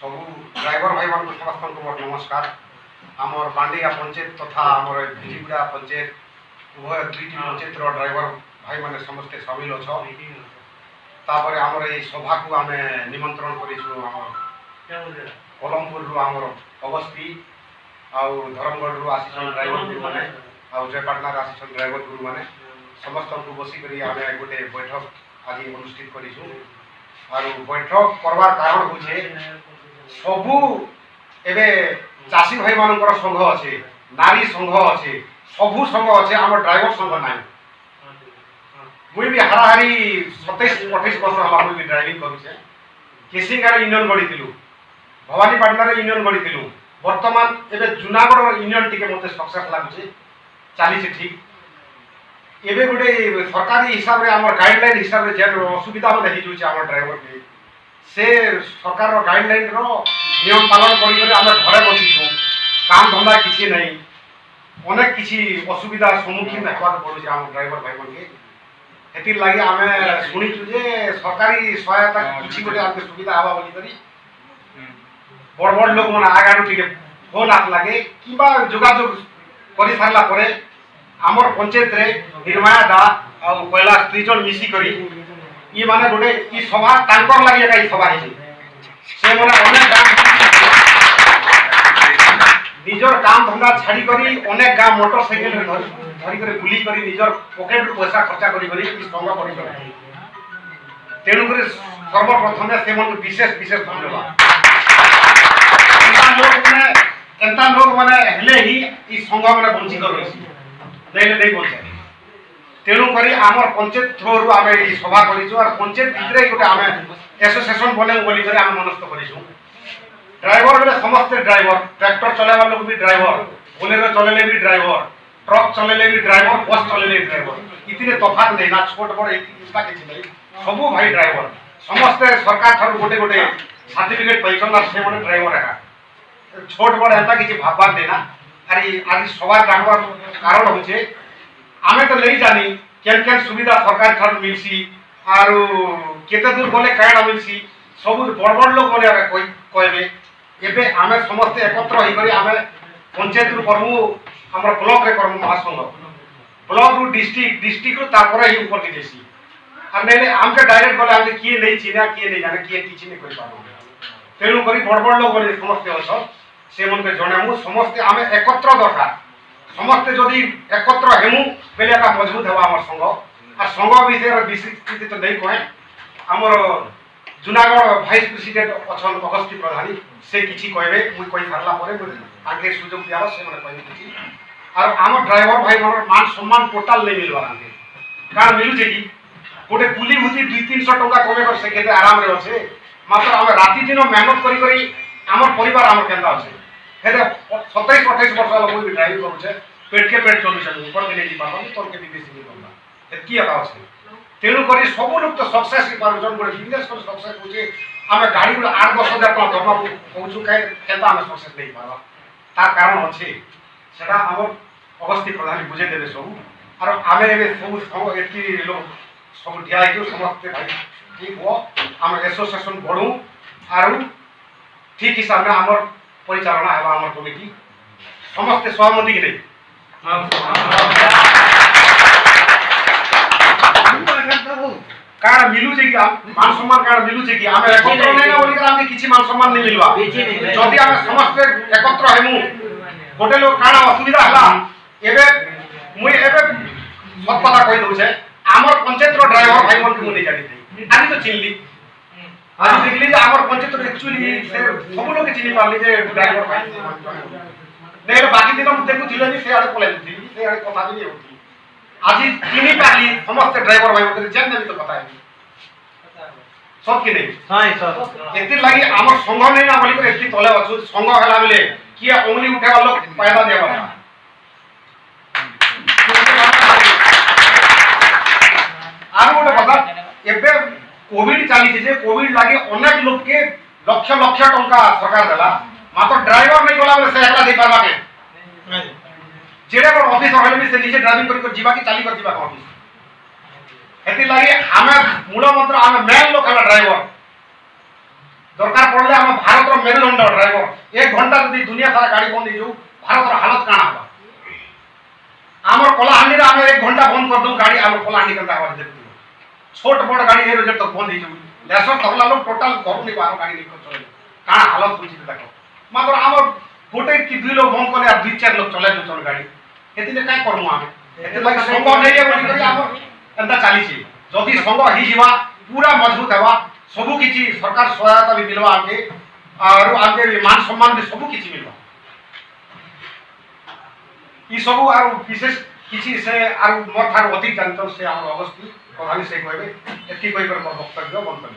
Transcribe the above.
सब ड्राइवर भाई मान समस्त मोर नमस्कार। आमर बांडिया पंचायत तथा आमर भिजिगुड़ा पंचायत उभय दुईटी पंचायत ड्राइवर भाई माने समस्ते सामिल अच्छा। तापर आमर ये सभा को आम निमंत्रण कर कोलमपुर आमर अगस्ती आउ धर्मगढ़ आसीसन ड्राइवर गुरु मैंने आउ जयपाटना आसीसन ड्राइवर गुरु मैंने समस्त को बसिक आम गोटे बैठक आज अनुष्ठित करूँ। और बैठक करवार कारण हूँ सबू एवं चाषी भाई मान संघ अच्छे, नारी संघ अच्छे, सबू संघ अच्छे, आम ड्राइवर संघ ना। मुई भी हाराहारी 27-28 वर्ष हमारा मुई भी ड्राइविंग करुचे। केसिंगार यूनियन गढ़ी भवानीपाटना यूनियन गढ़ी बर्तमान एवं जूनागढ़ यूनियन टी मत सक्सेस लगुचे चली ठीक। एवं गोटे सरकारी हिसाब से आम गाइडलाइन हिसाब से असुविधा आम ड्राइवर के से सरकार गाइडलाइन नियम पालन कर घरे बसीचु काम धंदा किसी नहीं अनेक किसी असुविधा सम्मुखीन होगा पड़े आम ड्राइवर भाई मन के लगे आम शुणीचु जे सरकारी सहायता किसी गोटे आगे सुविधा हवा बोलिक बड़ बड़ लोक मैंने आगाड़ टे फोन आसलागे कि जोगाजोग कर सारापर आमर पंचायत रे निर्माया दा और कैलाश त्रिजन मिसिक ये माने गोटे ई सभा तांकर लागि एका सभा है से माने अनेक निजर काम धंदा छाड़ी करी अनेक गाँव मोटरसाइकेल धरी कर बुली करी निजर पॉकेट रू पैसा खर्चा करी ई संघ करी तेणु कर सर्वप्रथम से मन विशेष विशेष धन्यवाद। एंता लोग माने हेले ही ई संघ माने वंचित रही नहीं बोलते तेणुक आम पंचायत थ्रो आम सभा कर पंचायत भितर गोटे आम एसोसिएसन बने बोलिक आम मनस्थ कर ड्राइवर बोले समस्ते ड्राइवर ट्रैक्टर चलाइबार लोग भी ड्राइवर बोलेरो चलेले भी ड्राइवर ट्रक चलेले भी ड्राइवर बस चलेले भी ड्राइवर इतने तफात नहीं ना छोट बड़ इतना किसी नहीं सबू भाई ड्राइवर समस्ते सरकार ठार गोटे गोटे सर्टिफिकेट पाइछन से मैंने ड्राइवर है छोट बड़ एंता किसी भाबबार देना। अरे आज सभा डाकबार कारण होचे आमे तो नहीं जानी केन केन सुविधा सरकार ठार मिलसी और केते दूर गले कायणा मिलसी सब बड़ बड़ लोग बोले कहबे एबे आमे समस्त एकत्र होई करी आमे पंचायत रु करमु हमर ब्लॉक रे करमु महासंघ ब्लॉक रु डिस्ट्रिक्ट रु तापर ही ऊपर की देसी और नहीं आमके डायरेक्ट गले आमे किए नहीं चिना किए नहीं जाने किए किछि नहीं करि पाबो तेणु करी बड़ बड़ लोग बोले समस्त अछ से मन के जणामु समस्त आमे एकत्र दरकार समस्ते जदि एकत्र हेमु बेले का मजबूत हेबा हमर संघ आ संघ विषय विस्तृत तो नहीं कहे हमर जूनागढ़ भाइस प्रेसिडेंट अछन अगस्ती प्रधानी से किछि कहबे मुई कहि सारला परे आगे सुजोग दियाला से माने कहबे किछि और आम ड्राइवर भाई मन मान सम्मान टोटल नहीं मिलवा आगे कारण मिलु जे कि गोटे कुली भूति 200-300 टका कमे कर से आराम रे अछि मात्र हम राति दिन मेहनत करी करी हमर परिवार हमर केंदा अछि हेले 27-28 वर्ष वाला कोई भी ड्राइविंग करूचे पेट के पेट चलु चलु ऊपर के नहीं पाबो तोर के भी बेसी नहीं करबा एतकी एका अछि तेणु करी सब लोग तो सक्सेस ही पारुचन गोटे बिजनेस कर सक्सेस होचे आमे गाड़ी गुलो 8-10 हजार टका दरमा कहूछु काई केता आमे सक्सेस नहीं पाबा तार कारण अछि सेटा हमर अगस्ती प्रधानी बुझे देबे सब और आमे एबे सब एतकी लोग सब ढिया आइयो समस्त भाई ठीक हो आम एसोसिएशन बढ़ू और ठीक हिसाब से आम परिचालना है आम कमिटी समस्ते सहमति के कारण मिलू जे कि मान सम्मान कारण मिलू जे कि आम एकत्र नहीं ना बोली आम किछि मान सम्मान नहीं मिलवा जदि आम समस्त एकत्र हेमु गोटे लोग कारण असुविधा हला एबे मुई एबे सब पता कहि दउ छे आमर पंचायत रो ड्राइवर भाई मन को नहीं जानी आज तो चिन्हली आज देखली जे आमर पंचायत रो एक्चुअली से सब लोग चिन्ह पारली जे ड्राइवर भाई नहीं बाकी दिन हम देखु थिले से आड़े पले थी से आड़े कथा नहीं होती आज चिन्ह पारली समस्त ड्राइवर भाई मन जेन नहीं तो पता है सब कि नहीं हां सर एति लागि आमर संघ नहीं ना बोली कर एति तले अछु संघ हला बेले किया उंगली उठे वाला पैदा देबा आरो गोटे कथा एबे कोविड चली जे कोविड लागे अनेक लोग के लक्ष लक्ष टंका सरकार देला मात्र ड्राइवर नहीं गला से एकला दे पारबा के जेडे को ऑफिस रहले से नीचे ड्राइविंग कर जीवा के चाली कर जीवा ऑफिस एति लागे हमें मूल मंत्र हमें मेन लोग हला ड्राइवर दरकार पड़ले आम भारत मेरुदंड ड्राइवर 1 घंटा यदि दुनिया सारा गाड़ी बंद हो भारत हालत काण हम आम कलाहांडी आम 1 घंटा बंद कर दू गाड़ी आम कलाहांडी के देखते छोट बड़ गाड़ी ए तक बंद हो देश धरला लोग टोटाल घर नहीं बाहर गाड़ी नहीं चले काण हालत हो देख मात्र आम गोटे कि 2 लोग बंद कले 2-4 लोग चले दूसर गाड़ी एतिने काय करमु आम एते संग नहीं बोली करी आम एंता चली जदि संग ही जीवा पूरा मजबूत हेबा सबु किछि सरकार सहायता भी मिलवा आगे और आगे मान सम्मान भी सबु किछि मिलवा ई सबु आर विशेष किछि से आर मोर थार अधिक जानत से हमर अवस्थी प्रधानी से कहबे एति कहि कर मोर वक्तव्य बंद कर